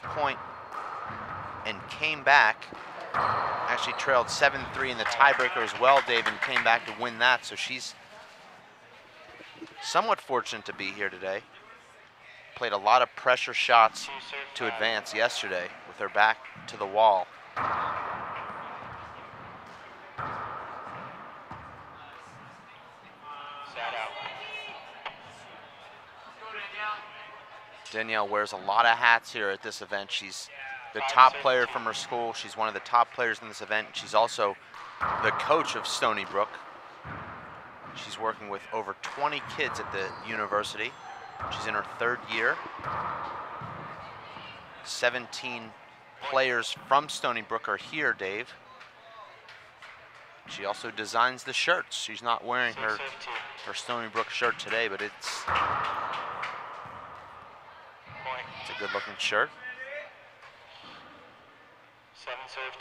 point and came back. Actually trailed 7-3 in the tiebreaker as well, Dave, and came back to win that. So she's somewhat fortunate to be here today. Played a lot of pressure shots to advance yesterday with her back to the wall. Danielle wears a lot of hats here at this event. She's the top player from her school. She's one of the top players in this event. She's also the coach of Stony Brook. She's working with over 20 kids at the university. She's in her 3rd year. 17 players from Stony Brook are here, Dave. She also designs the shirts. She's not wearing her Stony Brook shirt today, but it's a good-looking shirt. 7 serve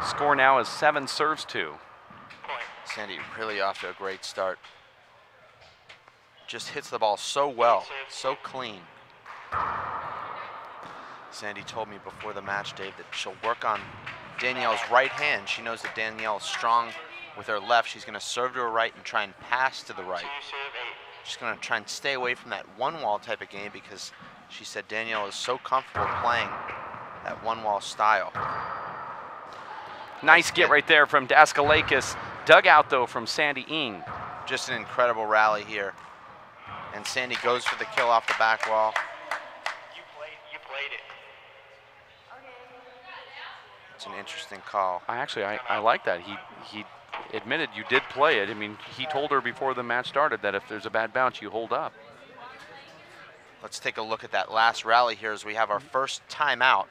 2. Score now is 7 serves 2. Sandy really off to a great start. Just hits the ball so well, so clean. Sandy told me before the match, Dave, that she'll work on Danielle's right hand. She knows that Danielle is strong with her left. She's going to serve to her right and try and pass to the right. She's going to try and stay away from that one-wall type of game because she said Danielle is so comfortable playing that one-wall style. Nice get right there from Daskalakis. Dug out, though, from Sandy Ng. Just an incredible rally here. And Sandy goes for the kill off the back wall. You played it. It's an interesting call. I like that. He admitted you did play it. I mean, he told her before the match started that if there's a bad bounce, you hold up. Let's take a look at that last rally here as we have our first timeout.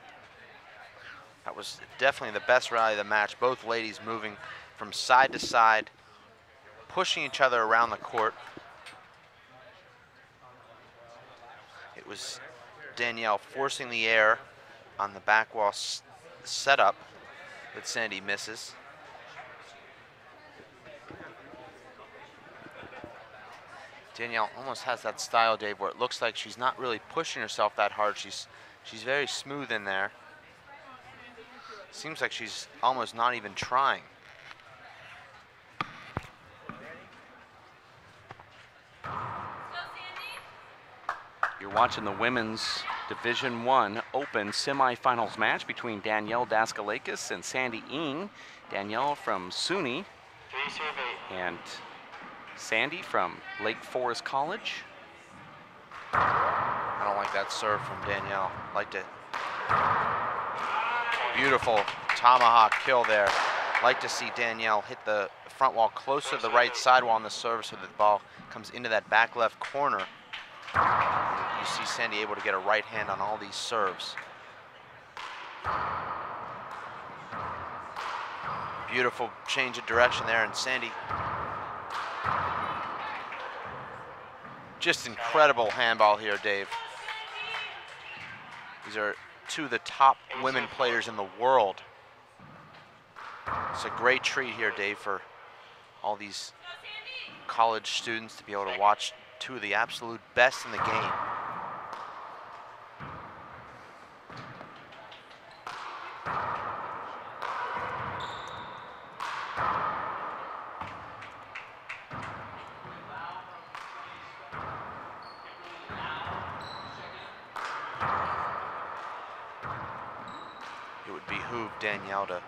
That was definitely the best rally of the match. Both ladies moving from side to side, pushing each other around the court. It was Danielle forcing the air on the back wall setup that Sandy misses. Danielle almost has that style, Dave, where it looks like she's not really pushing herself that hard. She's very smooth in there. Seems like she's almost not even trying. You're watching the Women's Division I Open semifinals match between Danielle Daskalakis and Sandy Ng. Danielle from SUNY 3 serve 8. and Sandy from Lake Forest College. I don't like that serve from Danielle. Like to beautiful tomahawk kill there. Like to see Danielle hit the front wall closer to the right side wall on the serve so that the ball comes into that back left corner. You see Sandy able to get a right hand on all these serves. Beautiful change of direction there, and Sandy, just incredible handball here, Dave. These are two of the top women players in the world. It's a great treat here, Dave, for all these college students to be able to watch two of the absolute best in the game. It would behoove Danielle to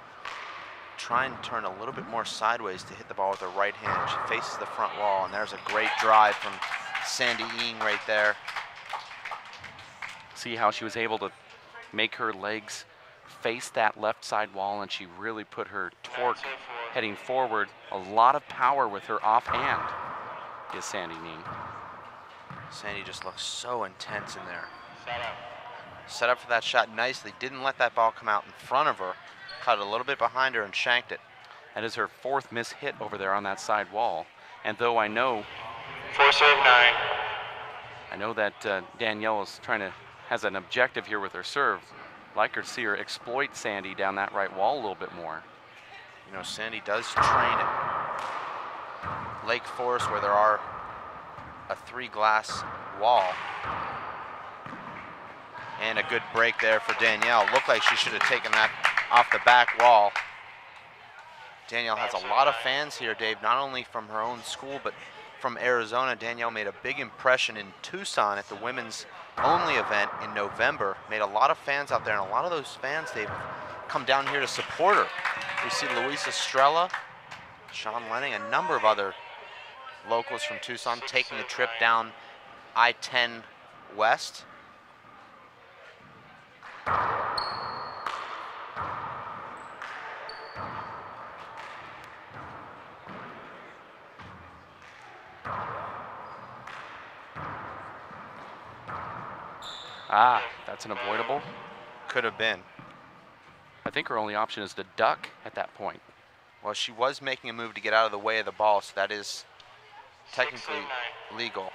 try and turn a little bit more sideways to hit the ball with her right hand. She faces the front wall, and there's a great drive from Sandy Ng right there. See how she was able to make her legs face that left side wall, and she really put her torque heading forward. A lot of power with her offhand is Sandy Ng. Sandy just looks so intense in there. Set up. Set up for that shot nicely. Didn't let that ball come out in front of her. Caught it a little bit behind her and shanked it. That is her 4th miss hit over there on that side wall. And though I know 4 serve 9. I know that Danielle is has an objective here with her serve. Like her to see her exploit Sandy down that right wall a little bit more. You know, Sandy does train at Lake Forest, where there are a 3-glass wall. And a good break there for Danielle. Looked like she should have taken that off the back wall. Danielle has a lot of fans here, Dave, not only from her own school, but from Arizona. Danielle made a big impression in Tucson at the women's only event in November. Made a lot of fans out there, and a lot of those fans, they've come down here to support her. We see Luis Estrella, Sean Lenning, a number of other locals from Tucson taking a trip down I-10 West. Ah, that's an avoidable. Could have been. I think her only option is to duck at that point. Well, she was making a move to get out of the way of the ball, so that is technically legal.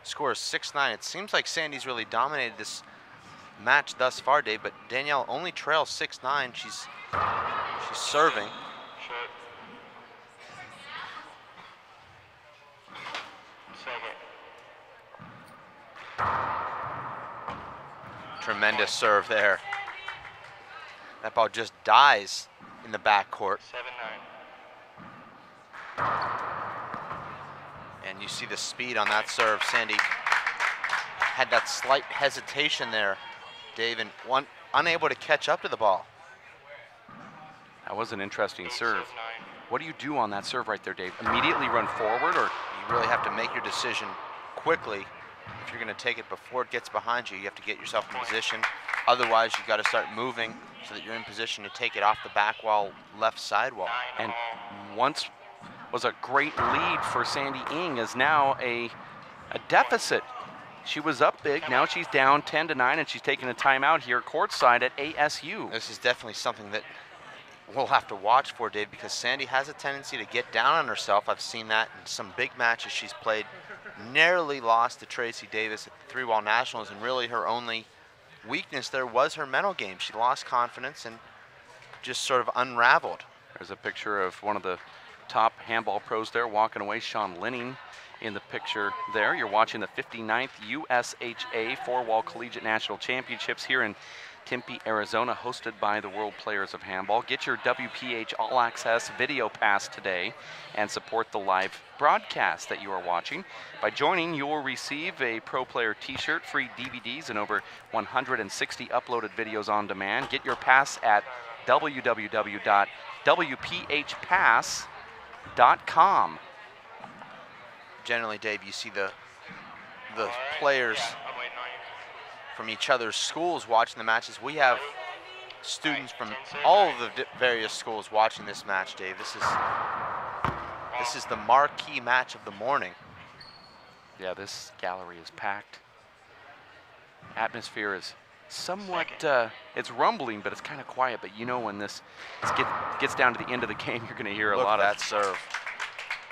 Score is 6-9. It seems like Sandy's really dominated this match thus far, Dave, but Danielle only trails 6-9. She's serving. Short. Second. Tremendous serve there. That ball just dies in the backcourt. 7-9. And you see the speed on that serve. Sandy had that slight hesitation there, Dave, and unable to catch up to the ball. That was an interesting serve. What do you do on that serve right there, Dave? Immediately run forward, or? You really have to make your decision quickly. If you're going to take it before it gets behind you, you have to get yourself in position. Otherwise, you've got to start moving so that you're in position to take it off the back wall, left side wall. And once was a great lead for Sandy Ng is now a deficit. She was up big, now she's down 10-9, and she's taking a timeout here courtside at ASU. This is definitely something that we'll have to watch for, Dave, because Sandy has a tendency to get down on herself. I've seen that in some big matches she's played. Narrowly lost to Tracy Davis at the Three-Wall Nationals, and really her only weakness there was her mental game. She lost confidence and just sort of unraveled. There's a picture of one of the top handball pros there walking away, Sean Lenning in the picture there. You're watching the 59th USHA Four-Wall Collegiate National Championships here in Tempe, Arizona, hosted by the World Players of Handball. Get your WPH All Access Video Pass today and support the live broadcast that you are watching. By joining, you will receive a Pro Player t-shirt, free DVDs, and over 160 uploaded videos on demand. Get your pass at www.wphpass.com. Generally, Dave, you see the players from each other's schools watching the matches. We have students from all of the various schools watching this match, Dave. This is the marquee match of the morning. Yeah, this gallery is packed. Atmosphere is somewhat, it's rumbling, but it's kind of quiet. But you know, when this gets down to the end of the game, you're going to hear a lot of that serve.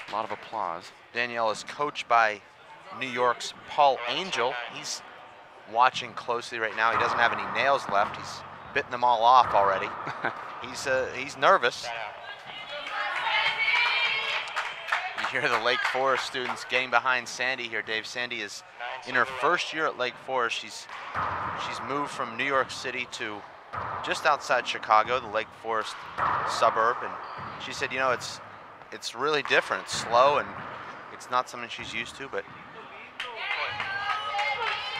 A lot of applause. Danielle is coached by New York's Paul Angel. He's watching closely right now. He doesn't have any nails left. He's bitten them all off already. He's nervous. You hear the Lake Forest students getting behind Sandy here, Dave. Sandy is in her first year at Lake Forest. She's moved from New York City to just outside Chicago, the Lake Forest suburb, and she said, you know, it's really different. It's slow, and it's not something she's used to, but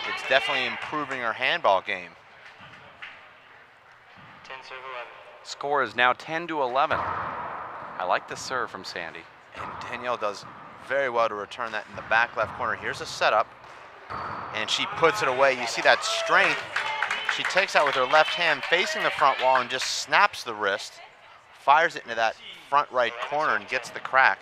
it's definitely improving her handball game. 10-11. Score is now 10-11. I like the serve from Sandy. And Danielle does very well to return that in the back left corner. Here's a setup, and she puts it away. You see that strength. She takes that with her left hand facing the front wall and just snaps the wrist, fires it into that front right corner and gets the crack.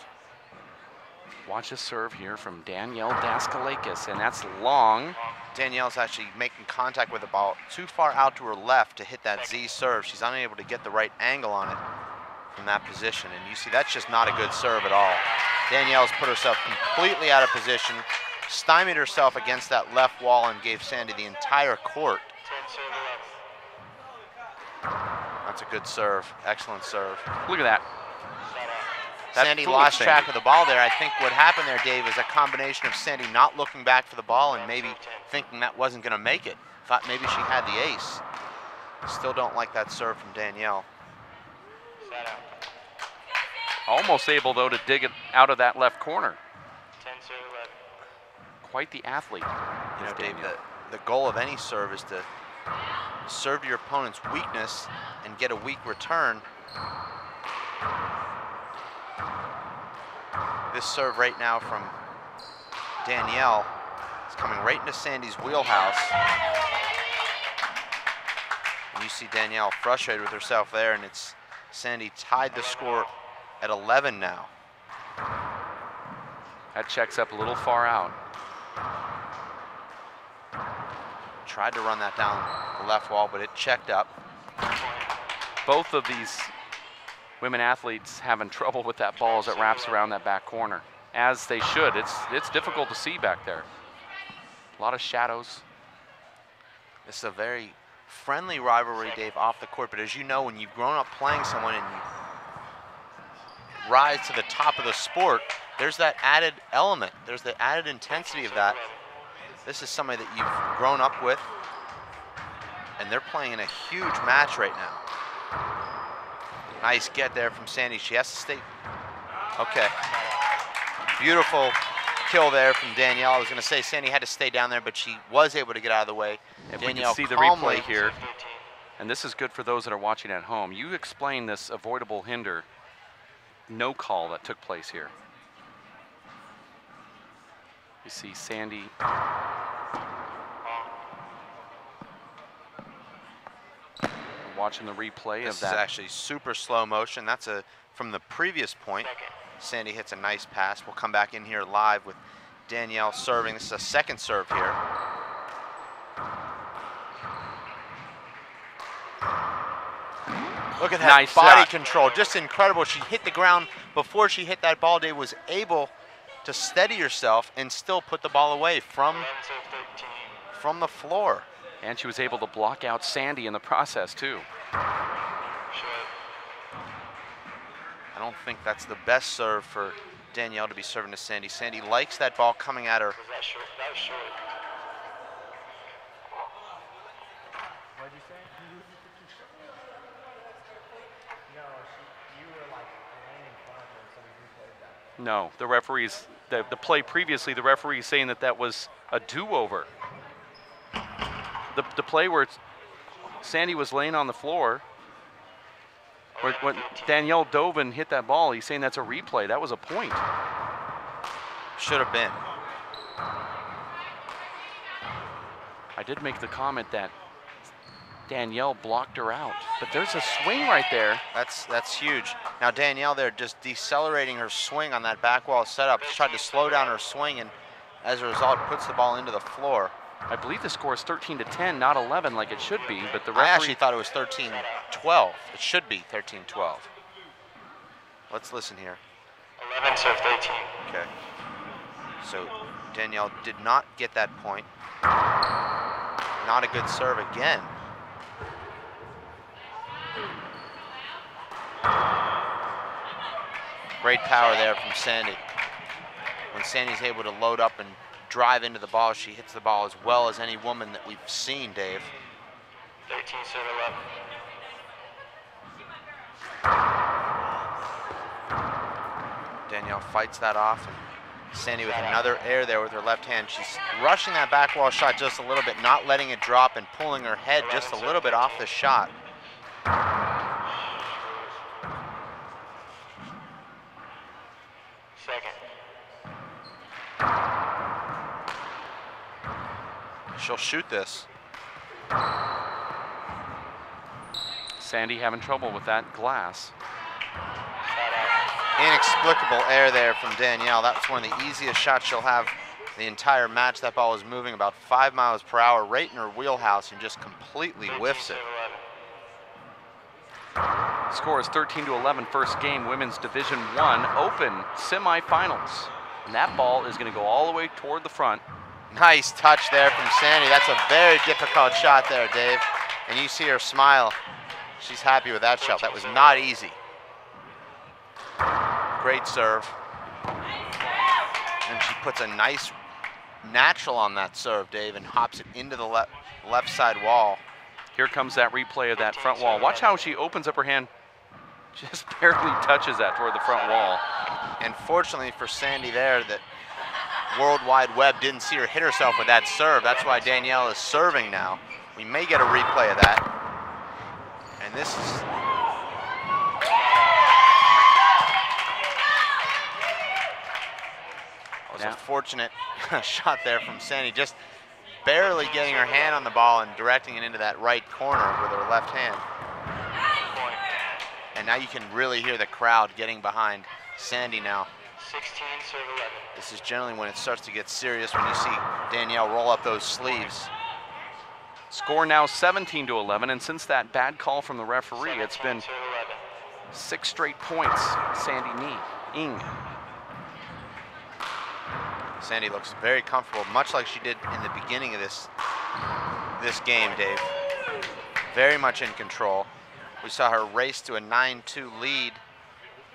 Watch a serve here from Danielle Daskalakis, and that's long. Danielle's actually making contact with the ball too far out to her left to hit that Z serve. She's unable to get the right angle on it from that position, and you see that's just not a good serve at all. Danielle's put herself completely out of position, stymied herself against that left wall, and gave Sandy the entire court. 10-11. That's a good serve, excellent serve. Look at that. Sandy lost track of the ball there. I think what happened there, Dave, is a combination of Sandy not looking back for the ball and maybe thinking that wasn't going to make it. thought maybe she had the ace. Still don't like that serve from Danielle. Set out. Almost able, though, to dig it out of that left corner. 10 serve 11. Quite the athlete. You know, is Dave, Danielle. the goal of any serve is to serve your opponent's weakness and get a weak return. This serve right now from Danielle is coming right into Sandy's wheelhouse. And you see Danielle frustrated with herself there, and it's Sandy tied the score at 11 now. That checks up a little far out. Tried to run that down the left wall, but it checked up. Both of these women athletes having trouble with that ball as it wraps around that back corner, as they should. It's difficult to see back there. A lot of shadows. This is a very friendly rivalry, Dave, off the court, but as you know, when you've grown up playing someone and you rise to the top of the sport, there's that added element. There's the added intensity of that. This is somebody that you've grown up with, and they're playing in a huge match right now. Nice get there from Sandy. She has to stay. Okay. Beautiful kill there from Danielle. I was going to say Sandy had to stay down there, but she was able to get out of the way. If Danielle we can see the calmly replay here, and this is good for those that are watching at home. You explain this avoidable hinder no call that took place here. You see Sandy watching the replay This of that. is actually super slow motion. That's from the previous point. Sandy hits a nice pass. We'll come back in here live with Danielle serving. This is a second serve here. Look at that Nice body shot. control, just incredible. She hit the ground before she hit that ball. Dave was able to steady herself and still put the ball away from 11 serve 13. the floor. And she was able to block out Sandy in the process, too. Short. I don't think that's the best serve for Danielle to be serving to Sandy. Sandy likes that ball coming at her. Was that short? That was short. What'd you say? No, you were like laying in front of her, so we replayed that. No, the referees, the play previously, the referee is saying that was a do-over. The play where Sandy was laying on the floor, when Danielle dove and hit that ball, he's saying that's a replay. That was a point. Should have been. I did make the comment that Danielle blocked her out, but there's a swing right there. That's huge. Now Danielle there just decelerating her swing on that back wall setup. She tried to slow down her swing, and as a result puts the ball into the floor. I believe the score is 13-10, not 11 like it should be, but the I actually referee, thought it was 13-12. It should be 13-12. Let's listen here. 11 serve 13. Okay. So Danielle did not get that point. Not a good serve again. Great power there from Sandy. When Sandy's able to load up and drive into the ball, she hits the ball as well as any woman that we've seen, Dave. 13 serve 11. Danielle fights that off, and Sandy with another air there with her left hand. She's rushing that back wall shot just a little bit, not letting it drop and pulling her head just a little bit off the shot. Second. She'll shoot this. Sandy having trouble with that glass. Inexplicable air there from Danielle. That's one of the easiest shots she'll have the entire match. That ball was moving about 5 miles per hour right in her wheelhouse and just completely 13 whiffs it. serve 11. Score is 13-11, first game, Women's Division I Open semifinals. And that ball is going to go all the way toward the front. Nice touch there from Sandy. That's a very difficult shot there, Dave. And you see her smile. She's happy with that shot. That was not easy. Great serve. And she puts a nice natural on that serve, Dave, and hops it into the left side wall. Here comes that replay of that front wall. Watch how she opens up her hand, just barely touches that toward the front wall. And fortunately for Sandy there, that World Wide Web didn't see her hit herself with that serve. That's why Danielle is serving now. We may get a replay of that. And this is... was a fortunate shot there from Sandy, just barely getting her hand on the ball and directing it into that right corner with her left hand. And now you can really hear the crowd getting behind Sandy now. 16, serve 11. This is generally when it starts to get serious, when you see Danielle roll up those sleeves. Score now 17-11, and since that bad call from the referee, it's been 6 straight points. Sandy Ing. Sandy looks very comfortable, much like she did in the beginning of this game, Dave. Very much in control. We saw her race to a 9-2 lead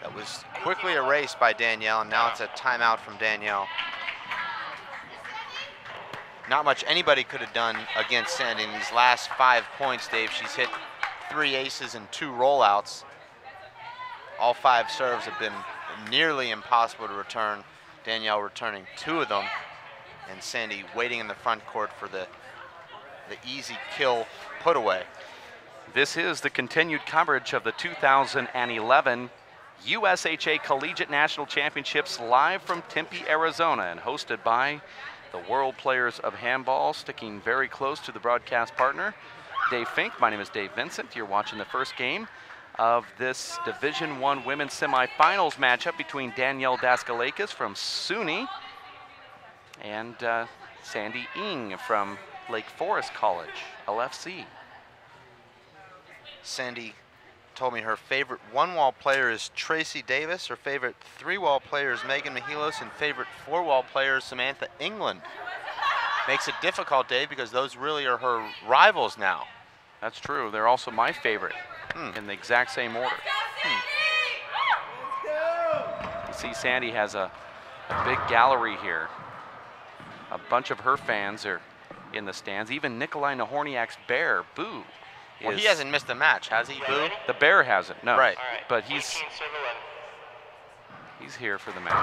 that was quickly erased by Danielle, and now it's a timeout from Danielle. Not much anybody could have done against Sandy in these last 5 points, Dave. She's hit 3 aces and 2 rollouts. All 5 serves have been nearly impossible to return. Danielle returning 2 of them, and Sandy waiting in the front court for the easy kill put away. This is the continued coverage of the 2011 USHA Collegiate National Championships live from Tempe, Arizona, and hosted by the World Players of Handball, sticking very close to the broadcast partner, Dave Fink. My name is Dave Vincent. You're watching the first game of this Division I women's semifinals matchup between Danielle Daskalakis from SUNY and Sandy Ing from Lake Forest College, LFC. Sandy told me her favorite one-wall player is Tracy Davis, her favorite 3-wall player is Megan Mihalos, and favorite 4-wall player is Samantha England. Makes it difficult, Dave, because those really are her rivals now. That's true. They're also my favorite in the exact same order. You see Sandy has a big gallery here. A bunch of her fans are in the stands. Even Nikolai Nahorniak's bear, Boo. Well, he hasn't missed a match, has he, Boo? The bear hasn't, no. Right. But he's here for the match.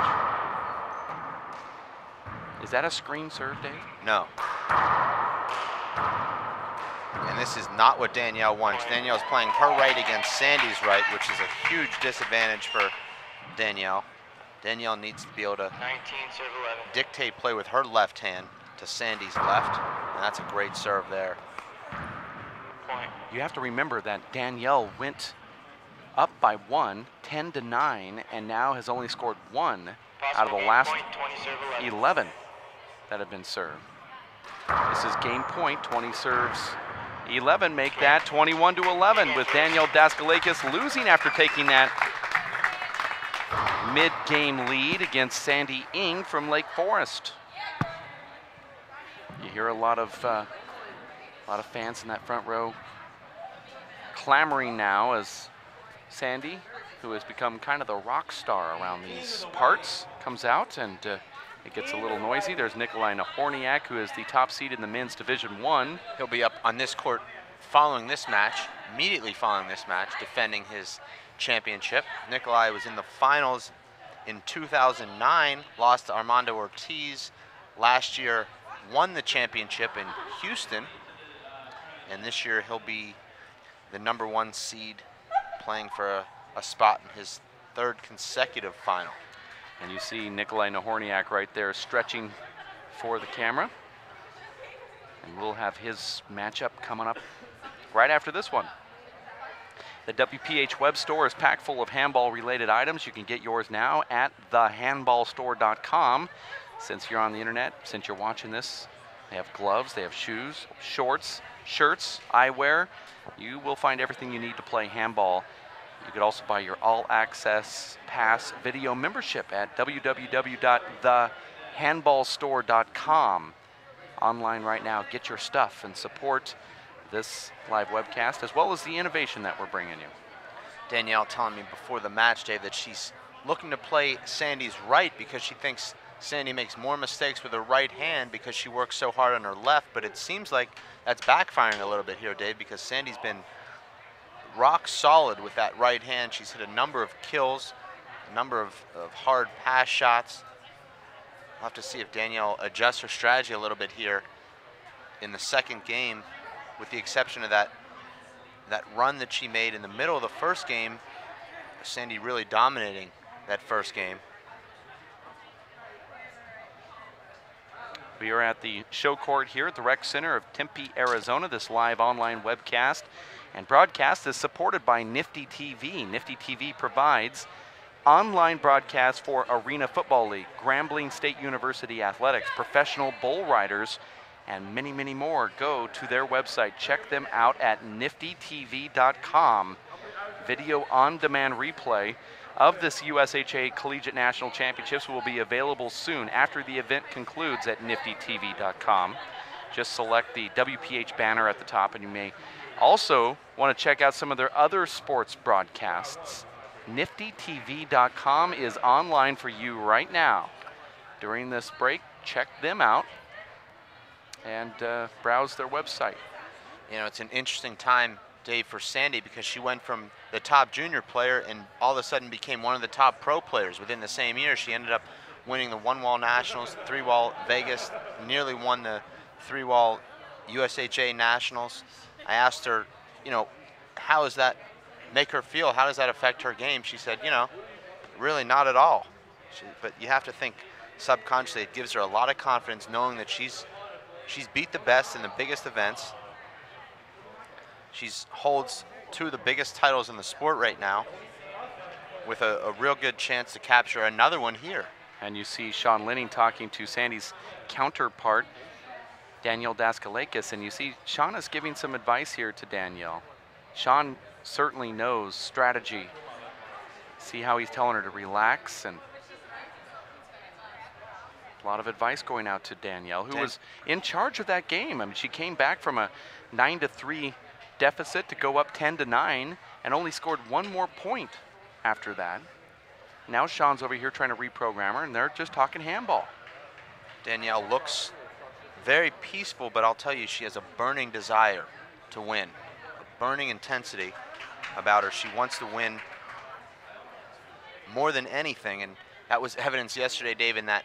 Is that a screen serve, Dave? No. And this is not what Danielle wants. Danielle's playing her right against Sandy's right, which is a huge disadvantage for Danielle. Danielle needs to be able to 19, serve 11. dictate play with her left hand to Sandy's left, and that's a great serve there. Point. You have to remember that Danielle went up by 1, 10-9, and now has only scored 1 out of the last 20, serve 11. 11 that have been served. This is game point. 20 serves 11 make that 21-11, with Danielle Daskalakis losing after taking that mid-game lead against Sandy Ing from Lake Forest. You hear a lot of fans in that front row clamoring now as Sandy, who has become kind of the rock star around these parts, comes out, and it gets a little noisy. There's Nikolai Nahorniak, who is the top seed in the men's Division I. He'll be up on this court following this match, immediately following this match, defending his championship. Nikolai was in the finals in 2009, lost to Armando Ortiz. Last year, won the championship in Houston, and this year he'll be the #1 seed, playing for a spot in his 3rd consecutive final. And you see Nikolai Nahorniak right there stretching for the camera. And we'll have his matchup coming up right after this one. The WPH web store is packed full of handball-related items. You can get yours now at thehandballstore.com. Since you're on the internet, since you're watching this, they have gloves, they have shoes, shorts, shirts, eyewear. You will find everything you need to play handball. You could also buy your all-access pass video membership at www.thehandballstore.com. Online right now, get your stuff and support this live webcast as well as the innovation that we're bringing you. Danielle telling me before the match, Dave, that she's looking to play Sandy's right because she thinks Sandy makes more mistakes with her right hand because she works so hard on her left, but it seems like that's backfiring a little bit here, Dave, because Sandy's been rock solid with that right hand. She's hit a number of kills, a number of hard pass shots. We'll have to see if Danielle adjusts her strategy a little bit here in the second game, with the exception of that run that she made in the middle of the first game. Sandy really dominating that first game. We are at the show court here at the Rec Center of Tempe, Arizona. This live online webcast and broadcast is supported by Nifty TV. Nifty TV provides online broadcasts for Arena Football League, Grambling State University Athletics, professional bull riders, and many, many more. Go to their website. Check them out at niftytv.com. Video on-demand replay of this USHA Collegiate National Championships will be available soon after the event concludes at niftytv.com. Just select the WPH banner at the top, and you may also want to check out some of their other sports broadcasts. niftytv.com is online for you right now. During this break, check them out and browse their website. You know, it's an interesting time, Dave, for Sandy, because she went from the top junior player and all of a sudden became one of the top pro players within the same year. She ended up winning the one-wall nationals, three-wall Vegas, nearly won the three-wall USHA nationals. I asked her, you know, how does that make her feel? How does that affect her game? She said, you know, really not at all. But you have to think subconsciously it gives her a lot of confidence knowing that she's beat the best in the biggest events. She holds two of the biggest titles in the sport right now, with a real good chance to capture another one here. And you see Sean Linning talking to Sandy's counterpart, Danielle Daskalakis, and you see Sean is giving some advice here to Danielle. Sean certainly knows strategy. See how he's telling her to relax, and a lot of advice going out to Danielle, who was in charge of that game. I mean, she came back from a 9-3 deficit to go up 10-9 and only scored one more point after that. Now Sean's over here trying to reprogram her, and they're just talking handball. Danielle looks very peaceful, but I'll tell you, she has a burning desire to win, a burning intensity about her. She wants to win more than anything, and that was evidence yesterday, Dave, in that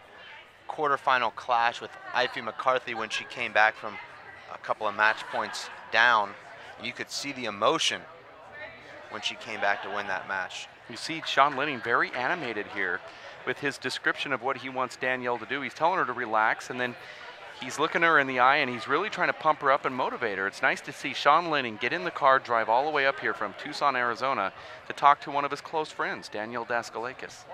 quarterfinal clash with Ify McCarthy when she came back from a couple of match points down. You could see the emotion when she came back to win that match. You see Sean Linning very animated here with his description of what he wants Danielle to do. He's telling her to relax, and then he's looking her in the eye, and he's really trying to pump her up and motivate her. It's nice to see Sean Linning get in the car, drive all the way up here from Tucson, Arizona, to talk to one of his close friends, Danielle Daskalakis.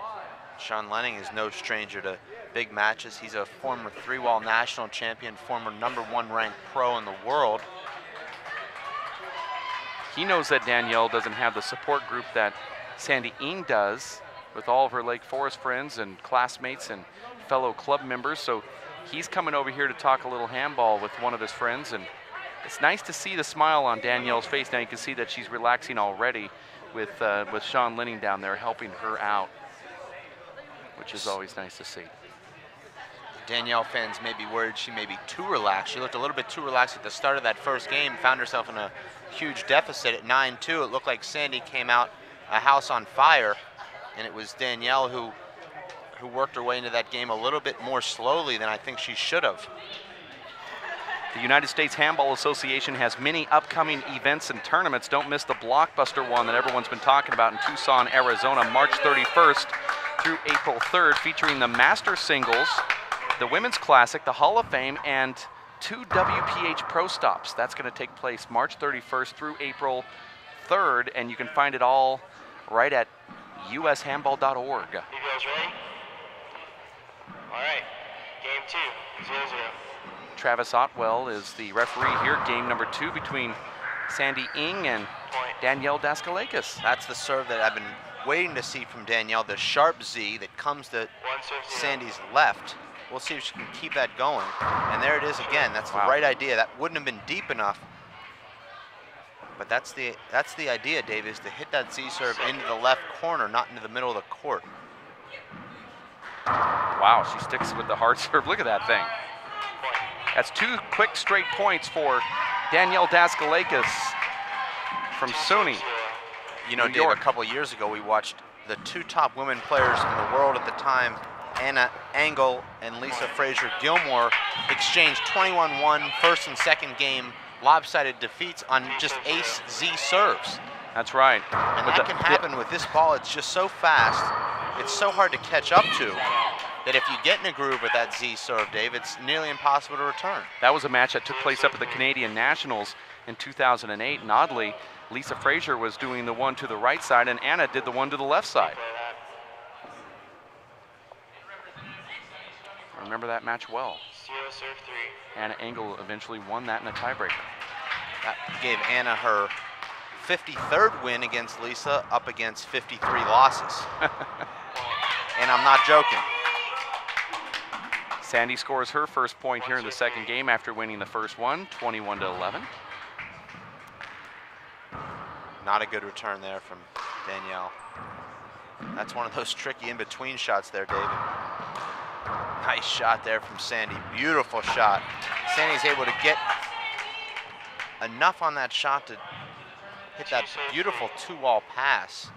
Sean Linning is no stranger to big matches. He's a former three-wall national champion, former #1 ranked pro in the world. He knows that Danielle doesn't have the support group that Sandy Ing does with all of her Lake Forest friends and classmates and fellow club members. So he's coming over here to talk a little handball with one of his friends, and it's nice to see the smile on Danielle's face. Now you can see that she's relaxing already with Sean Linning down there helping her out, which is always nice to see. Danielle fans may be worried she may be too relaxed. She looked a little bit too relaxed at the start of that first game, found herself in a huge deficit at 9-2. It looked like Sandy came out a house on fire, and it was Danielle who worked her way into that game a little bit more slowly than I think she should have. The United States Handball Association has many upcoming events and tournaments. Don't miss the blockbuster one that everyone's been talking about in Tucson, Arizona, March 31st through April 3rd, featuring the Master Singles, the Women's Classic, the Hall of Fame, and 2 WPH Pro Stops. That's going to take place March 31st through April 3rd, and you can find it all right at ushandball.org. You guys ready? All right, game 2, 0-0. Travis Otwell is the referee here, game number 2 between Sandy Ing and Danielle Daskalakis. That's the serve that I've been waiting to see from Danielle, the sharp Z that comes to Sandy's left. We'll see if she can keep that going. And there it is again. That's the right idea. That wouldn't have been deep enough. But that's the idea, Dave, is to hit that Z serve into the left corner, not into the middle of the court. Wow, she sticks with the hard serve. Look at that thing. That's 2 quick straight points for Danielle Daskalakis from SUNY. You know, New Dave, York. a couple years ago we watched the 2 top women players in the world at the time, Anna Engel and Lisa Frazier-Gilmore, exchanged 21-1 first and second game lopsided defeats on just ace Z serves. That's right. And But that can happen with this ball. It's just so fast. It's so hard to catch up to that if you get in a groove with that Z serve, Dave, it's nearly impossible to return. That was a match that took place up at the Canadian Nationals in 2008. And oddly, Lisa Frazier was doing the one to the right side, and Anna did the one to the left side. I remember that match well. Serve 3. Anna Engel eventually won that in a tiebreaker. That gave Anna her 53rd win against Lisa, up against 53 losses. And I'm not joking. Sandy scores her first point here in the second game after winning the first one, 21-11. Not a good return there from Danielle. That's one of those tricky in-between shots there, David. Nice shot there from Sandy. Beautiful shot. Sandy's able to get enough on that shot to hit that beautiful 2-wall pass.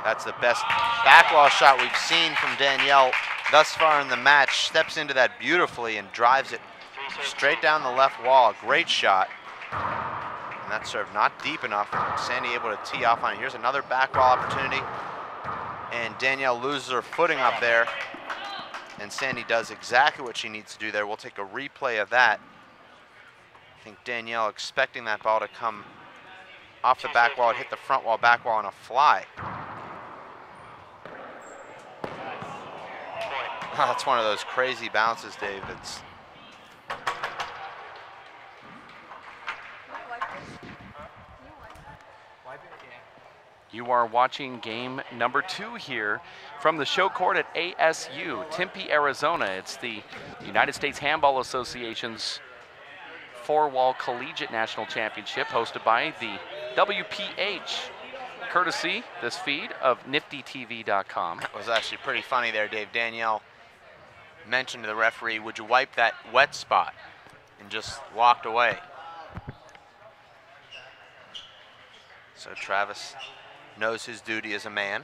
That's the best backwall shot we've seen from Danielle thus far in the match. Steps into that beautifully and drives it straight down the left wall. A great shot. And that serve not deep enough. Sandy able to tee off on it. Here's another backwall opportunity. And Danielle loses her footing up there. And Sandy does exactly what she needs to do there. We'll take a replay of that. I think Danielle expecting that ball to come off the back wall, hit the front wall, back wall, and a fly. Oh, that's one of those crazy bounces, Dave. It's You are watching game number 2 here from the show court at ASU, Tempe, Arizona. It's the United States Handball Association's 4-wall Collegiate National Championship hosted by the WPH, courtesy this feed of niftytv.com. That was actually pretty funny there, Dave. Danielle mentioned to the referee, would you wipe that wet spot? And just walked away. So Travis knows his duty as a man.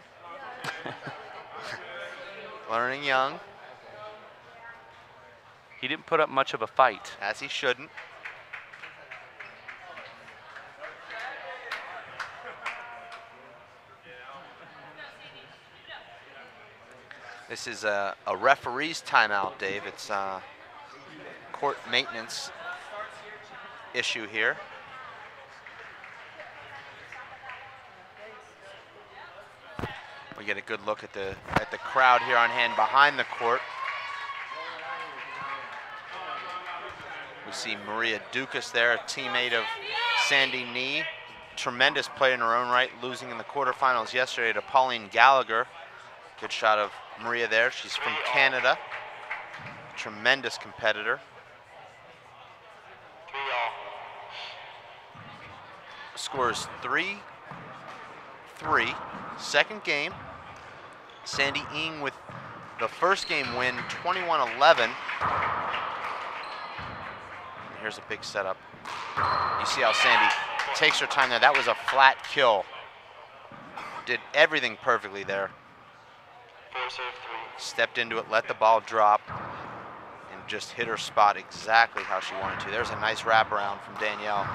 Learning young. He didn't put up much of a fight. As he shouldn't. This is a referee's timeout, Dave. It's a court maintenance issue here. We get a good look at the crowd here on hand behind the court. We see Maria Dukas there, a teammate of Sandy Nee. Tremendous player in her own right, losing in the quarterfinals yesterday to Pauline Gallagher. Good shot of Maria there. She's from Canada. Tremendous competitor. 3-all. Scores 3-3. Second game. Sandy Ng with the first game win, 21-11. Here's a big setup. You see how Sandy takes her time there. That was a flat kill. Did everything perfectly there. 4-3. Stepped into it, let the ball drop, and just hit her spot exactly how she wanted to. There's a nice wraparound from Danielle.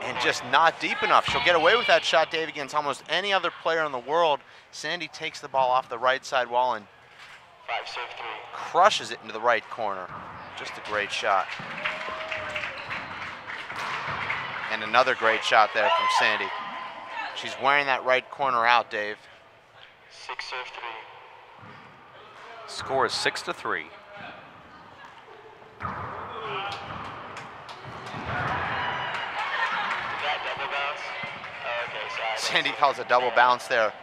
And just not deep enough. She'll get away with that shot, Dave, against almost any other player in the world. Sandy takes the ball off the right side wall and 5-3. crushes it into the right corner. Just a great shot. And another great shot there from Sandy. She's wearing that right corner out, Dave. 6-3. Score is 6-3. Sandy calls a double bounce there.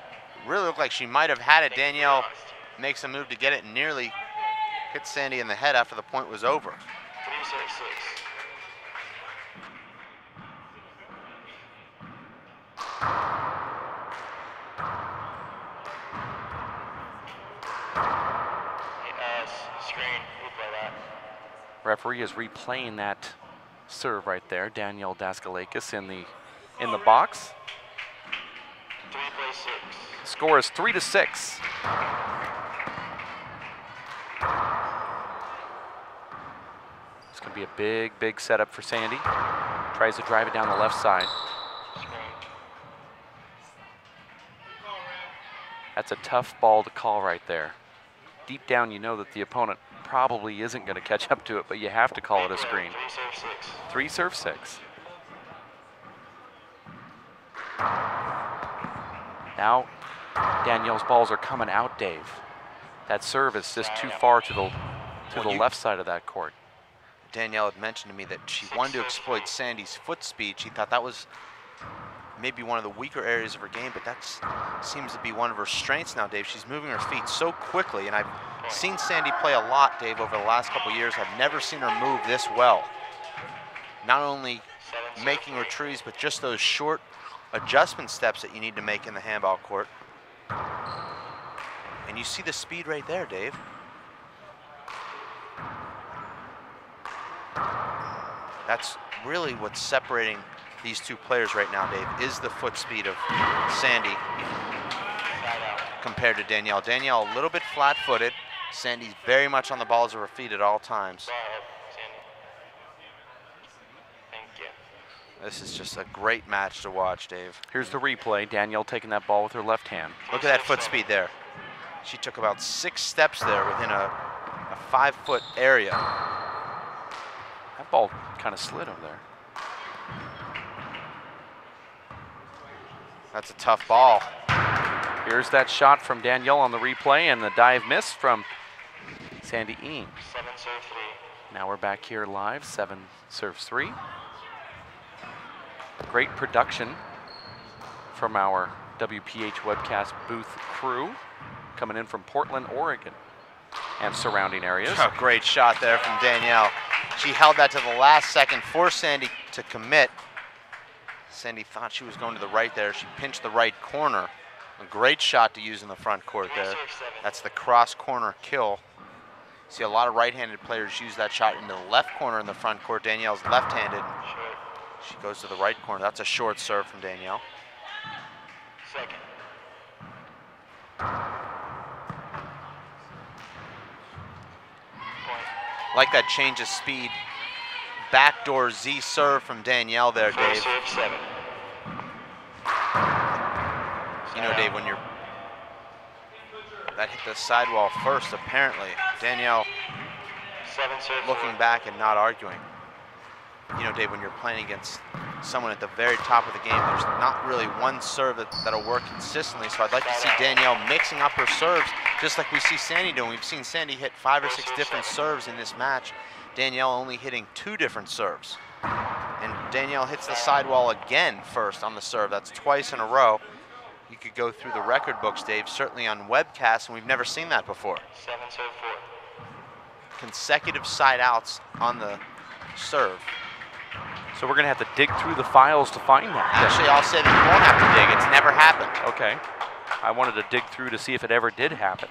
Really looked like she might have had it. Danielle makes a move to get it and nearly hit Sandy in the head after the point was over. 3-6. Screen, replay that. Referee is replaying that serve right there. Danielle Daskalakis in the box. 3-6. Score is 3-6. It's going to be a big, big setup for Sandy. Tries to drive it down the left side. Screen. That's a tough ball to call right there. Deep down, you know that the opponent probably isn't going to catch up to it, but you have to call it a screen. 3 serve 6. 3 serve 6. Now, Danielle's balls are coming out, Dave. That serve is just too far to the left side of that court. Danielle had mentioned to me that she wanted to exploit Sandy's foot speed. She thought that was maybe one of the weaker areas of her game, but that seems to be one of her strengths now, Dave. She's moving her feet so quickly, and I've seen Sandy play a lot, Dave, over the last couple years. I've never seen her move this well. Not only making retrieves, but just those short adjustment steps that you need to make in the handball court. And you see the speed right there, Dave. That's really what's separating these two players right now, Dave, is the foot speed of Sandy compared to Danielle. Danielle a little bit flat-footed. Sandy's very much on the balls of her feet at all times. Go ahead, Sandy. Thank you. This is just a great match to watch, Dave. Here's the replay. Danielle taking that ball with her left hand. Look at that foot speed there. She took about 6 steps there within a 5-foot area. That ball kind of slid over there. That's a tough ball. Here's that shot from Danielle on the replay, and the dive miss from Sandy Eames. 7 serve 3. Now we're back here live, 7 serves 3. Great production from our WPH webcast booth crew coming in from Portland, Oregon and surrounding areas. Oh, great shot there from Danielle. She held that to the last second for Sandy to commit. Sandy thought she was going to the right there. She pinched the right corner. A great shot to use in the front court there. That's the cross corner kill. See a lot of right-handed players use that shot into the left corner in the front court. Danielle's left-handed. She goes to the right corner. That's a short serve from Danielle. Second. Like that change of speed. Backdoor Z serve from Danielle there, 4 Dave. serve 7. You know, Dave, when you're that hit the sidewall first, apparently. Danielle 7 serve 4. looking back and not arguing. You know, Dave, when you're playing against someone at the very top of the game, there's not really one serve that'll work consistently. So I'd like to see Danielle mixing up her serves, just like we see Sandy doing. We've seen Sandy hit 5 or 6 different serves in this match. Danielle only hitting 2 different serves. And Danielle hits the sidewall again first on the serve. That's twice in a row. You could go through the record books, Dave, certainly on webcasts, and we've never seen that before. 7 serve 4. Consecutive side outs on the serve. So we're going to have to dig through the files to find that. Actually, I'll say that you won't have to dig. It's never happened. Okay. I wanted to dig through to see if it ever did happen.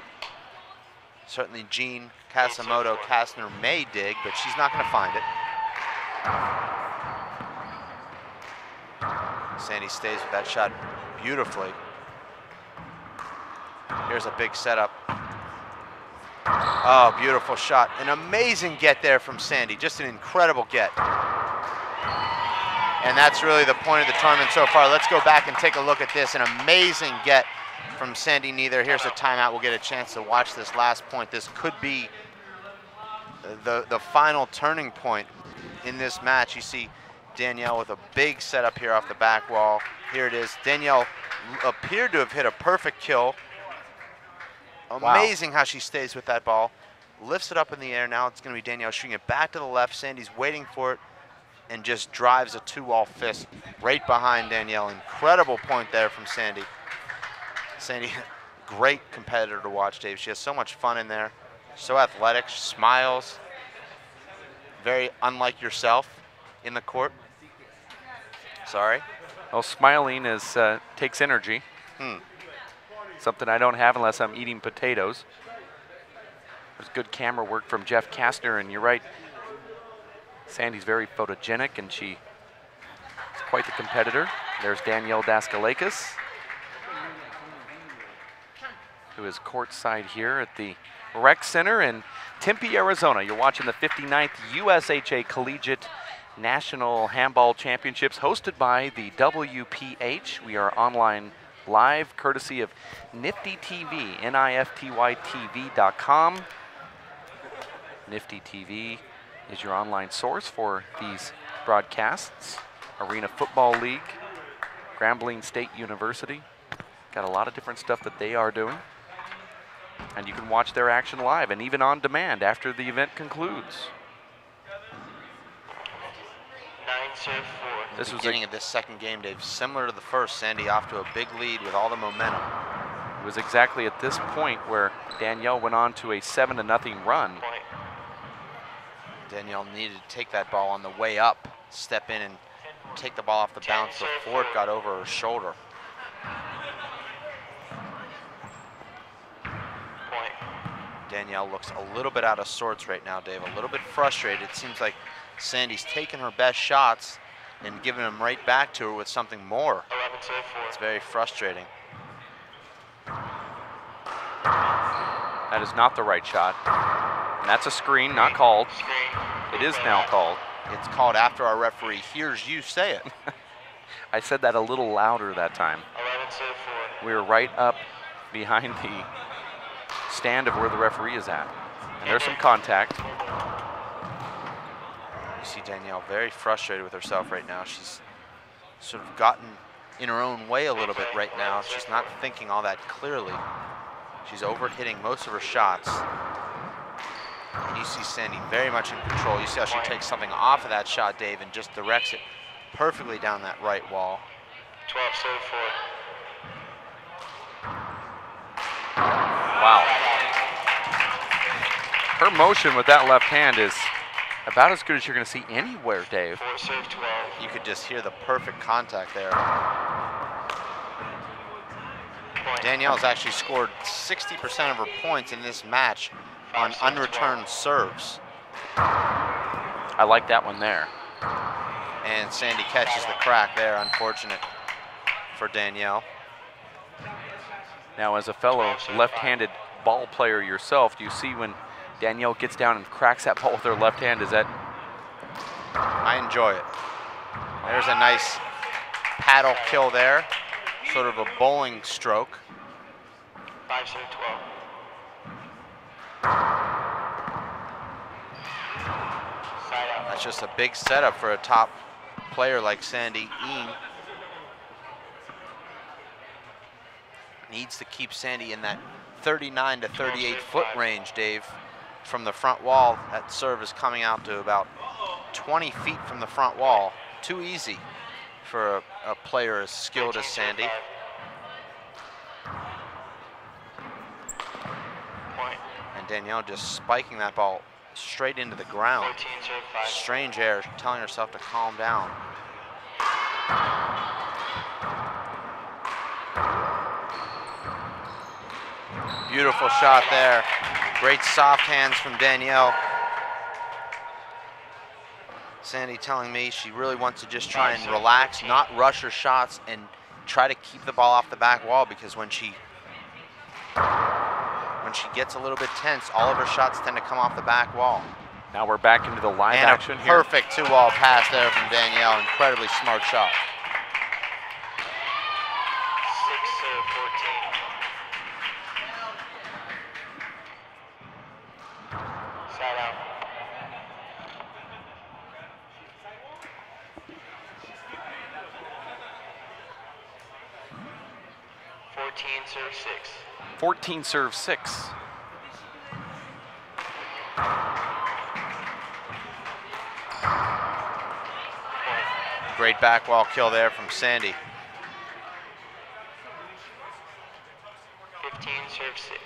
Certainly Jean Casamoto Kastner may dig, but she's not going to find it. Sandy stays with that shot beautifully. Here's a big setup. Oh, beautiful shot. An amazing get there from Sandy. Just an incredible get. And that's really the point of the tournament so far. Let's go back and take a look at this. An amazing get from Sandy Neither. Here's a timeout. We'll get a chance to watch this last point. This could be the final turning point in this match. You see Danielle with a big setup here off the back wall. Here it is. Danielle appeared to have hit a perfect kill. Amazing how she stays with that ball. Lifts it up in the air. Now it's going to be Danielle shooting it back to the left. Sandy's waiting for it and just drives a 2-wall fist right behind Danielle. Incredible point there from Sandy. Sandy, great competitor to watch, Dave. She has so much fun in there. So athletic, smiles. Very unlike yourself in the court. Sorry. Well, smiling is takes energy. Something I don't have unless I'm eating potatoes. There's good camera work from Jeff Kastner, and you're right. Sandy's very photogenic, and she is quite the competitor. There's Danielle Daskalakis, who is courtside here at the Rec Center in Tempe, Arizona. You're watching the 59th USHA Collegiate National Handball Championships hosted by the WPH. We are online live courtesy of Nifty TV, NIFTYTV.com. Nifty TV is your online source for these broadcasts. Arena Football League, Grambling State University. Got a lot of different stuff that they are doing. And you can watch their action live and even on demand after the event concludes. This was the beginning of this second game, Dave. Similar to the first, Sandy off to a big lead with all the momentum. It was exactly at this point where Danielle went on to a 7-0 run. Danielle needed to take that ball on the way up, step in and take the ball off the bounce before it got over her shoulder. Danielle looks a little bit out of sorts right now, Dave, a little bit frustrated. It seems like Sandy's taking her best shots and giving them right back to her with something more. It's very frustrating. That is not the right shot. And that's a screen, not called. It is now called. It's called after our referee hears you say it. I said that a little louder that time. We were right up behind the stand of where the referee is at. And there's some contact. You see Danielle very frustrated with herself right now. She's sort of gotten in her own way a little bit right now. She's not thinking all that clearly. She's over-hitting most of her shots. And you see Sandy very much in control. You see how she takes something off of that shot, Dave, and just directs it perfectly down that right wall. 12-4. Wow. Her motion with that left hand is about as good as you're going to see anywhere, Dave. 4-12. You could just hear the perfect contact there. Danielle's actually scored 60% of her points in this match on unreturned serves. I like that one there. And Sandy catches the crack there, unfortunate for Danielle. Now, as a fellow left-handed ball player yourself, do you see when Danielle gets down and cracks that ball with her left hand? Is that? I enjoy it. There's a nice paddle kill there, sort of a bowling stroke. 5-12. That's just a big setup for a top player like Sandy Ean. Needs to keep Sandy in that 39 to 38 foot range, Dave, from the front wall. That serve is coming out to about 20 feet from the front wall. Too easy for a player as skilled as Sandy. And Danielle just spiking that ball straight into the ground. Strange air, telling herself to calm down. Beautiful shot there. Great soft hands from Danielle. Sandy telling me she really wants to just try and relax, not rush her shots, and try to keep the ball off the back wall, because when she gets a little bit tense, all of her shots tend to come off the back wall. Now we're back into the live and action a here. Perfect two-wall pass there from Danielle. Incredibly smart shot. 6-14. Side out. 14 serve 6. Great back wall kill there from Sandy. 15 serve 6.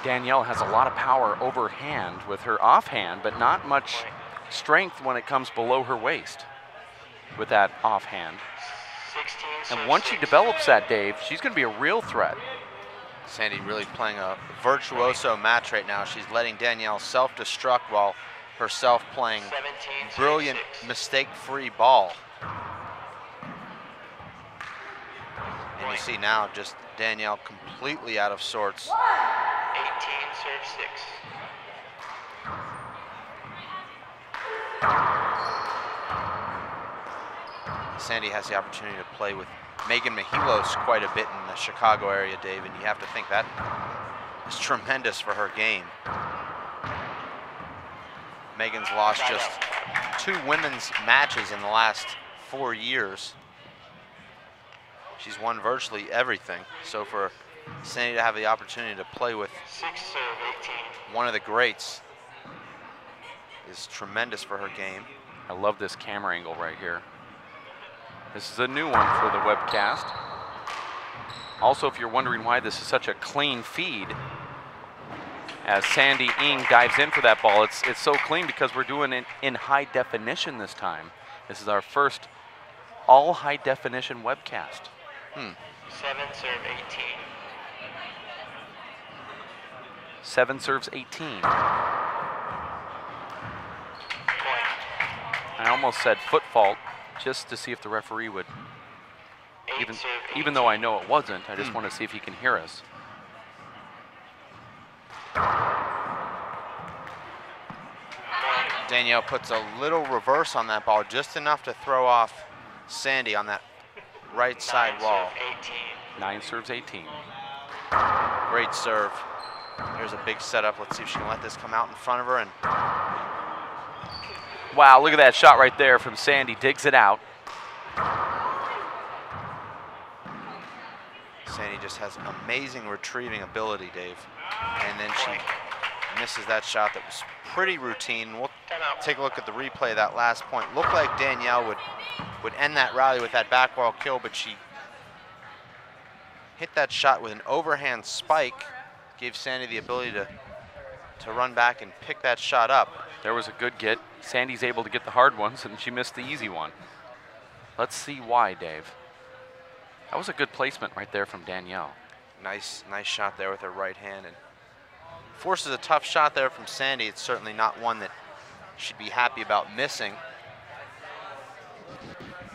Danielle has a lot of power overhand with her offhand, but not much strength when it comes below her waist with that offhand. 16 And serve once she 6. develops that, Dave, she's going to be a real threat. Sandy really playing a virtuoso match right now. She's letting Danielle self-destruct while herself playing 17 serve brilliant, 6. mistake-free ball. And you see now just Danielle completely out of sorts. 18 serve 6. Sandy has the opportunity to play with Megan Mihalos quite a bit in the Chicago area, Dave, and you have to think that is tremendous for her game. Megan's lost just 2 women's matches in the last 4 years. She's won virtually everything. So for Sandy to have the opportunity to play with 6 serve 18. one of the greats is tremendous for her game. I love this camera angle right here. This is a new one for the webcast. Also, if you're wondering why this is such a clean feed, as Sandy Ng dives in for that ball, it's so clean because we're doing it in high definition this time. This is our first all high definition webcast. 7 serve 18. 7 serves 18. Point. I almost said foot fault just to see if the referee would, 8 serve 18. even though I know it wasn't, I just want to see if he can hear us. Danielle puts a little reverse on that ball, just enough to throw off Sandy on that right side 9 wall. serve 18. 9 serves 18. Great serve. There's a big setup. Let's see if she can let this come out in front of her. And Wow, look at that shot right there from Sandy. Digs it out. Sandy just has amazing retrieving ability, Dave. And then she misses that shot that was pretty routine. We'll Timeout. take a look at the replay of that last point. Looked like Danielle would end that rally with that back wall kill, but she hit that shot with an overhand spike, gave Sandy the ability to run back and pick that shot up. There was a good get. Sandy's able to get the hard ones, and she missed the easy one. Let's see why, Dave. That was a good placement right there from Danielle. Nice shot there with her right hand, and forces a tough shot there from Sandy. It's certainly not one that she'd be happy about missing.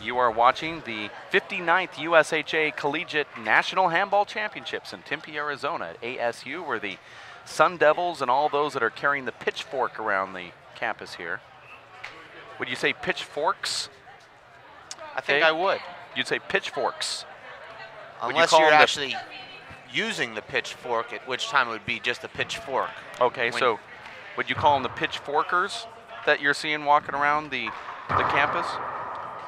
You are watching the 59th USHA Collegiate National Handball Championships in Tempe, Arizona at ASU, where the Sun Devils and all those that are carrying the pitchfork around the campus here. Would you say pitchforks? I think Dave? I would. You'd say pitchforks. Would you Unless call you're them the- actually using the pitchfork, at which time it would be just a pitchfork. Okay, When- so would you call them the pitchforkers that you're seeing walking around the campus?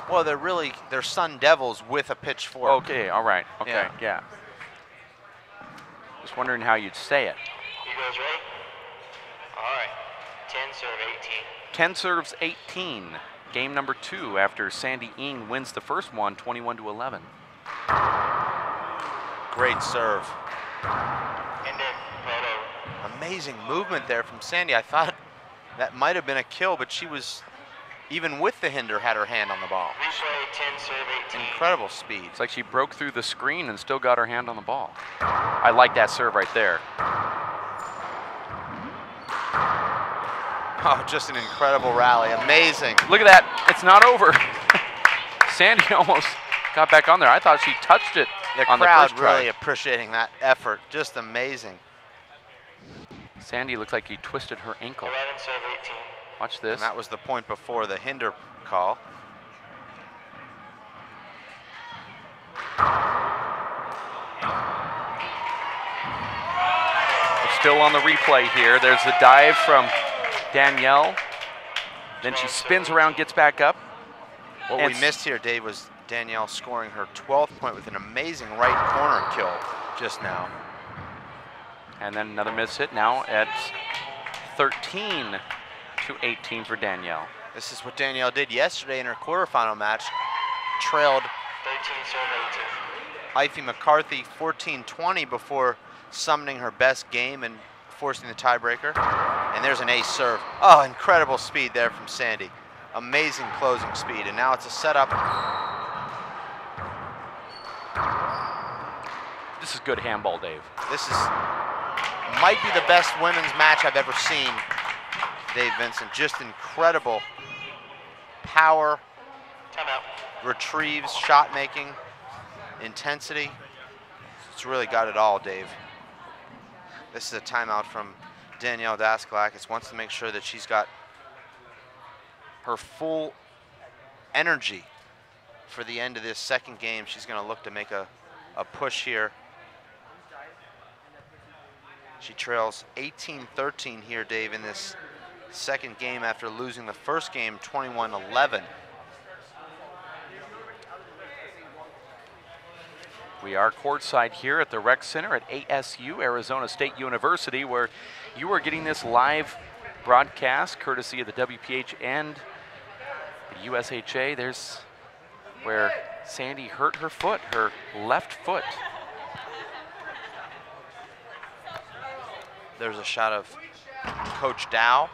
Well, they're Sun Devils with a pitchfork. Okay, all right. Okay, yeah. Just wondering how you'd say it. You guys ready? All right. 10 serve 18. 10 serves 18. Game number 2 after Sandy Ng wins the first one, 21-11. Great serve. And then photo. Amazing movement there from Sandy. I thought that might have been a kill, but she was, even with the hinder, had her hand on the ball. Replay 10 serve 18. Incredible speed. It's like she broke through the screen and still got her hand on the ball. I like that serve right there. Oh, just an incredible rally. Amazing. Look at that. It's not over. Sandy almost got back on there. I thought she touched it The on the crowd first try. really appreciating that effort. Just amazing. Sandy looked like he twisted her ankle. 11 serve 18. Watch this. And that was the point before the hinder call. We're still on the replay here. There's the dive from Danielle. Then she spins around, gets back up. What And we missed here, Dave, was Danielle scoring her 12th point with an amazing right corner kill just now. And then another miss hit now at 13-18 for Danielle. This is what Danielle did yesterday in her quarterfinal match. Trailed 13 serve 18. Ivy McCarthy 14-20 before summoning her best game and forcing the tiebreaker. And there's an ace serve. Oh, incredible speed there from Sandy. Amazing closing speed. And now it's a setup. This is good handball, Dave. This might be the best women's match I've ever seen, Dave Vincent. Just incredible power, retrieves, shot making, intensity. It's really got it all, Dave. This is a timeout from Danielle Daskalakis. Wants to make sure that she's got her full energy for the end of this second game. She's going to look to make a push here. She trails 18-13 here, Dave, in this second game after losing the first game 21-11. We are courtside here at the Rec Center at ASU, Arizona State University, where you are getting this live broadcast courtesy of the WPH and the USHA. There's where Sandy hurt her foot, her left foot. There's a shot of Coach Dow.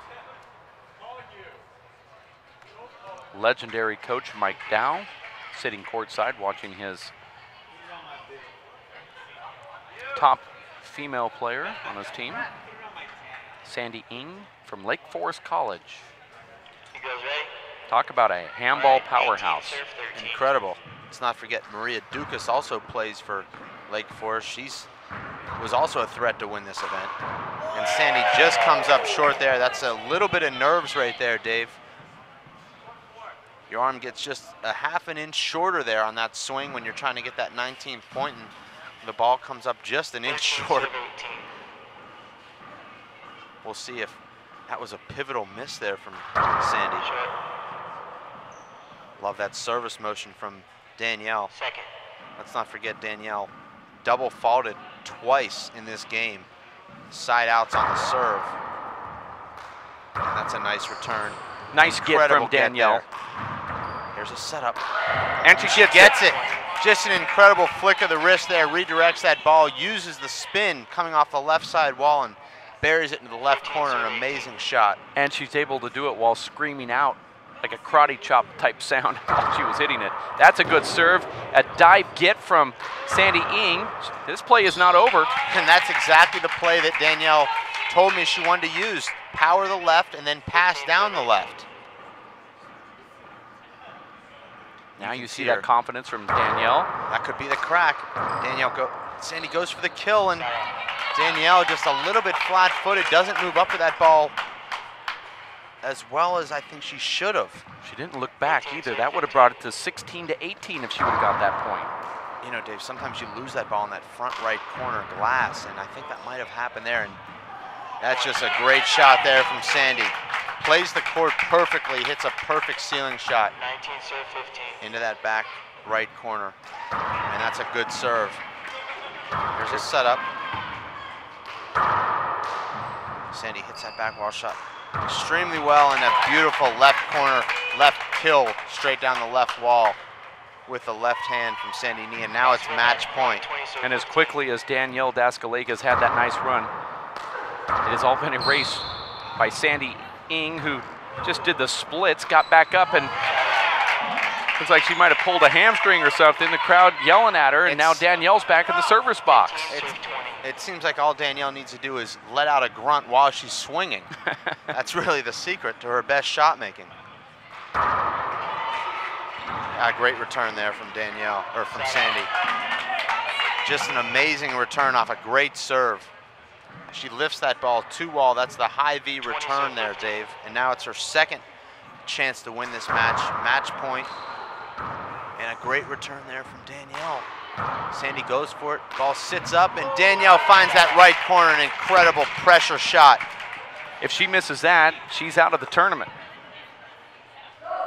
Legendary coach Mike Dow sitting courtside watching his top female player on his team, Sandy Ng from Lake Forest College. He goes ready. Talk about a handball powerhouse. Incredible. Let's not forget Maria Dukas also plays for Lake Forest. She's was also a threat to win this event. And Sandy just comes up short there. That's a little bit of nerves right there, Dave. Your arm gets just a half an inch shorter there on that swing when you're trying to get that 19th point, and the ball comes up just an inch short. We'll see if that was a pivotal miss there from Sandy. Love that service motion from Danielle. Second. Let's not forget Danielle double faulted twice in this game. Side outs on the serve. And that's a nice return. Nice get from Danielle. Here's a setup. And she gets it. Just an incredible flick of the wrist there. Redirects that ball, uses the spin coming off the left side wall and buries it into the left corner. An amazing shot. And she's able to do it while screaming out like a karate chop type sound while she was hitting it. That's a good serve. A dive get from Sandy Ng. This play is not over. And that's exactly the play that Danielle told me she wanted to use. Power the left and then pass down the left. Now you see that confidence from Danielle. That could be the crack. Sandy goes for the kill, and Danielle just a little bit flat-footed, doesn't move up to that ball as well as I think she should have. She didn't look back either. That would have brought it to 16-18 if she would have got that point. You know, Dave, sometimes you lose that ball in that front right corner glass, and I think that might have happened there. And that's just a great shot there from Sandy. Plays the court perfectly, hits a perfect ceiling shot 19 serve 15. into that back right corner. And that's a good serve. Here's a setup. Sandy hits that back wall shot extremely well, and a beautiful left corner, left kill straight down the left wall with the left hand from Sandy Ng. And now it's match point. And as quickly as Danielle Daskalakis had that nice run, it has all been erased by Sandy Ng, who just did the splits, got back up, and looks like she might have pulled a hamstring or something. The crowd yelling at her, and now Danielle's back in the service box. It seems like all Danielle needs to do is let out a grunt while she's swinging. That's really the secret to her best shot making. A great return there from Danielle, or from Sandy. Just an amazing return off a great serve. She lifts that ball to wall. That's the high V return there, Dave. And now it's her second chance to win this match. Match point. And a great return there from Danielle. Sandy goes for it. Ball sits up, and Danielle finds that right corner. An incredible pressure shot. If she misses that, she's out of the tournament.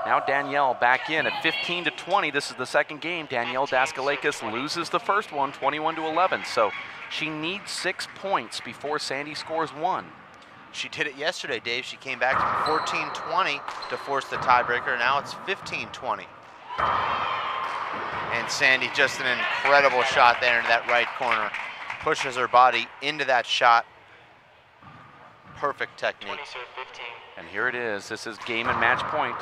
Now Danielle back in at 15-20. This is the second game. Danielle Daskalakis loses the first one, 21-11. So she needs 6 points before Sandy scores 1. She did it yesterday, Dave. She came back from 14-20 to force the tiebreaker. Now it's 15-20. And Sandy, just an incredible shot there into that right corner. Pushes her body into that shot. perfect technique. 20 serve 15. And here it is. This is game and match point.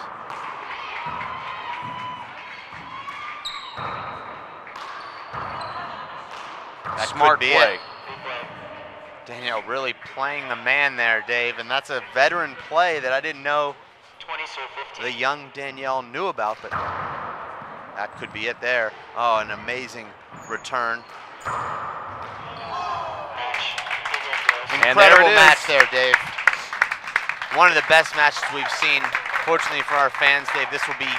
That Smart could be play. it. Danielle really playing the man there, Dave, and that's a veteran play that I didn't know 20 serve 15. the young Danielle knew about, but that could be it there. Oh, an amazing return. Match. Big end goes. And there Incredible it is. match there, Dave. One of the best matches we've seen. Fortunately for our fans, Dave, this will be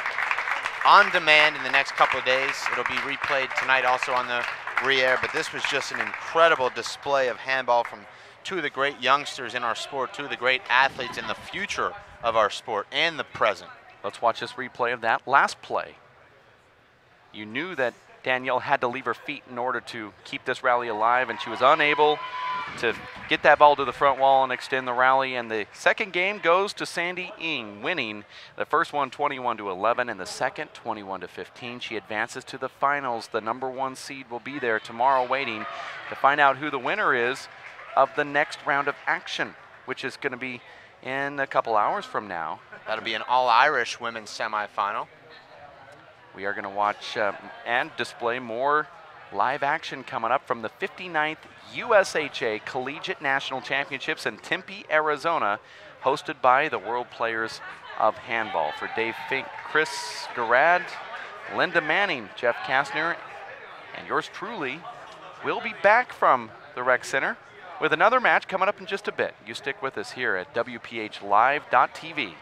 on demand in the next couple of days. It'll be replayed tonight also on the re-air, but this was just an incredible display of handball from two of the great youngsters in our sport, two of the great athletes in the future of our sport and the present. Let's watch this replay of that last play. You knew that Danielle had to leave her feet in order to keep this rally alive, and she was unable to get that ball to the front wall and extend the rally. And the second game goes to Sandy Ng, winning the first one 21-11 and the second 21-15. She advances to the finals. The #1 seed will be there tomorrow waiting to find out who the winner is of the next round of action, which is going to be in a couple hours from now. That'll be an all-Irish women's semifinal. We are going to watch and display more live action coming up from the 59th USHA Collegiate National Championships in Tempe, Arizona, hosted by the World Players of Handball. For Dave Fink, Chris Garrad, Linda Manning, Jeff Kastner, and yours truly, we'll be back from the Rec Center with another match coming up in just a bit. You stick with us here at WPHLive.tv.